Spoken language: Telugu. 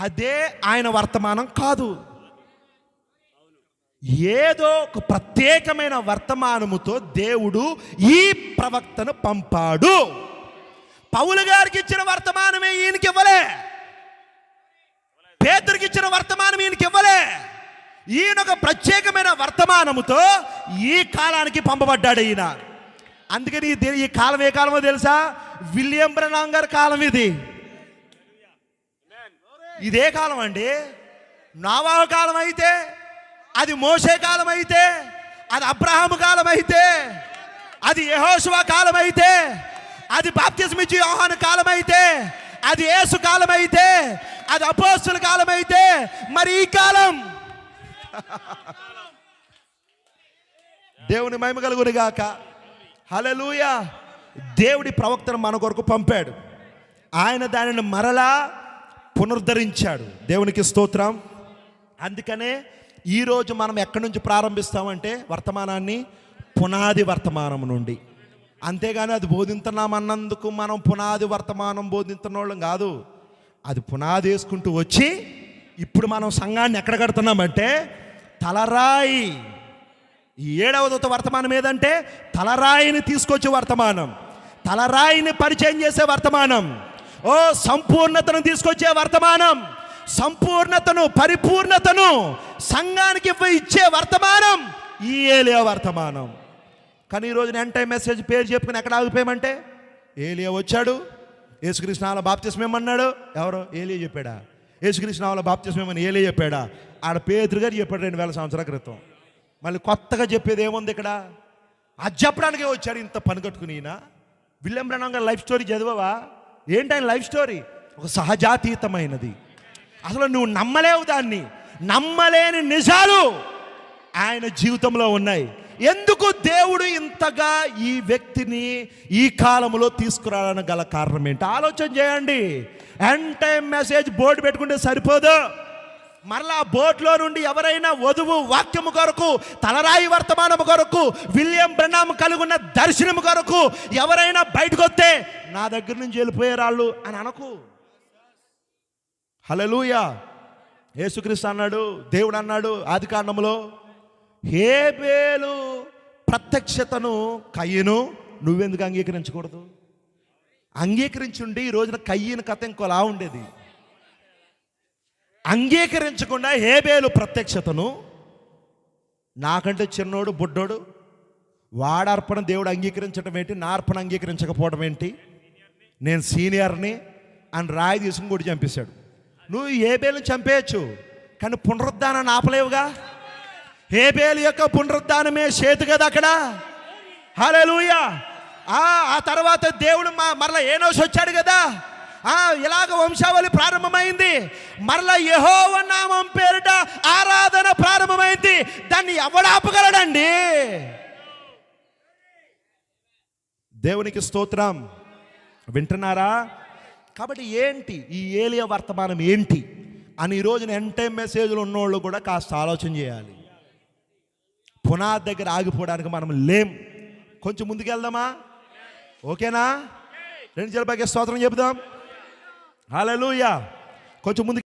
అదే ఆయన వర్తమానం కాదు. ఏదో ఒక ప్రత్యేకమైన వర్తమానముతో దేవుడు ఈ ప్రవక్తను పంపాడు. పౌలు గారికి ఇచ్చిన వర్తమానమే ఈయనకి ఇవ్వలే. పేతురుకి ఇచ్చిన వర్తమానం ఈయనకి ఇవ్వలే. ఈయన ఒక ప్రత్యేకమైన వర్తమానముతో ఈ కాలానికి పంపబడ్డాడు ఈయన. అందుకని ఈ కాలం ఏ కాలమో తెలుసా? విలియం బ్రనాం గారి కాలం ఇది. ఇదే కాలం అండి. నోవాహు కాలం అయితే, అది మోషే కాలం అయితే, అది అబ్రహాము కాలం అయితే, అది యెహోషువ కాలం అయితే, అది బాప్తిస్మం ఇచ్చే యోహాను కాలం అయితే, అది యేసు కాలం అయితే, అది అపోస్తలుల కాలం అయితే, మరి ఈ కాలం దేవుని మహిమ కలుగును గాక. హల్లెలూయా. దేవుడి ప్రవక్తను మన కొరకు పంపాడు. ఆయన దానిని మరలా పునరుద్ధరించాడు. దేవునికి స్తోత్రం. అందుకనే ఈరోజు మనం ఎక్కడి నుంచి ప్రారంభిస్తామంటే వర్తమానాన్ని పునాది వర్తమానం నుండి. అంతేగాని అది బోధించున్నామన్నందుకు మనం పునాది వర్తమానం బోధించున్న వాళ్ళం కాదు. అది పునాది వేసుకుంటూ వచ్చి ఇప్పుడు మనం సంఘాన్ని ఎక్కడ కడుతున్నామంటే తలరాయి. ఈ 7వ దూత వర్తమానం ఏదంటే తలరాయిని తీసుకొచ్చే వర్తమానం, తలరాయిని పరిచయం చేసే వర్తమానం, సంపూర్ణతను తీసుకొచ్చే వర్తమానం, సంపూర్ణతను పరిపూర్ణతను సంఘానికి ఇచ్చే వర్తమానం ఈ ఏలియా వర్తమానం. కానీ ఈరోజు ఎండ్ టైం మెసేజ్ పేరు చెప్పుకుని ఎక్కడ ఆగిపోయామంటే ఏలియా వచ్చాడు, యేసుక్రీస్తు నామములో బాప్తిస్మం ఇమ్మన్నాడు. ఎవరో ఏలియా చెప్పాడా? యేసుక్రీస్తు నామములో బాప్తిస్మం ఇమ్మని ఏలియా చెప్పాడా? ఆడ పేతురు గారు చెప్పాడు 2000 సంవత్సరాల క్రితం. మళ్ళీ కొత్తగా చెప్పేది ఏముంది ఇక్కడ? అది చెప్పడానికే వచ్చాడు ఇంత పని కట్టుకుని. ఈయన విలియం బ్రనాం గారి లైఫ్ స్టోరీ చదివావా? ఏంటి ఆయన లైఫ్ స్టోరీ? ఒక సహజాతీతమైనది. అసలు నువ్వు నమ్మలేవు దాన్ని. నమ్మలేని నిజాలు ఆయన జీవితంలో ఉన్నాయి. ఎందుకు దేవుడు ఇంతగా ఈ వ్యక్తిని ఈ కాలంలో తీసుకురావడానికి గల కారణం ఏంటి? ఆలోచన చేయండి. ఎండ్ టైం మెసేజ్ బోర్డు పెట్టుకుంటే సరిపోదు. మరలా బోర్డులో నుండి ఎవరైనా వధువు వాక్యము కొరకు, తలరాయి వర్తమానము కొరకు, విలియం బ్రనాం కలుగున్న దర్శనము కొరకు ఎవరైనా బయటకు వస్తే నా దగ్గర నుంచి వెళ్ళిపోయారు అని అనకు. హల్లెలూయా. యేసుక్రీస్తు అన్నాడు, దేవుడు అన్నాడు ఆదికాండములో, హేబేలు ప్రత్యక్షతను కయ్యను నువ్వెందుకు అంగీకరించకూడదు? అంగీకరించుండి ఈ రోజున కయ్యను కథ ఇంకోలా ఉండేది. అంగీకరించకుండా హేబేలు ప్రత్యక్షతను, నాకంటే చిన్నోడు బుడ్డోడు వాడ అర్పణ దేవుడు అంగీకరించడం ఏంటి, నా అర్పణ అంగీకరించకపోవడం ఏంటి, నేను సీనియర్ని అని రాయి తీసుకుని కూడా చంపేశాడు. నువ్వు హేబేలుని చంపేయచ్చు, కానీ పునరుద్ధానాన్ని ఆపలేవుగా. హేబేలు యొక్క పునరుద్ధానమే చేతు కదా అక్కడ. హల్లెలూయా. ఆ తర్వాత దేవుడు మరలా ఏనోషు వచ్చాడు కదా. ఇలాగ వంశావళి ప్రారంభమైంది. మరలా యెహోవా నామం పేరిట ఆరాధన ప్రారంభమైంది. దాన్ని ఎవడు ఆపగలడండి? దేవునికి స్తోత్రం. వింటున్నారా? కాబట్టి ఏంటి ఈ ఏలియా వర్తమానం ఏంటి అని ఈరోజున ఎండ్ టైం మెసేజ్లు ఉన్నోళ్ళు కూడా కాస్త ఆలోచన చేయాలి. పునాది దగ్గర ఆగిపోవడానికి మనం లేం. కొంచెం ముందుకెళ్దామా? ఓకేనా? 2 చేతుల పైకి స్తోత్రం చెబుదాం. హల్లెలూయా. కొంచెం ముందు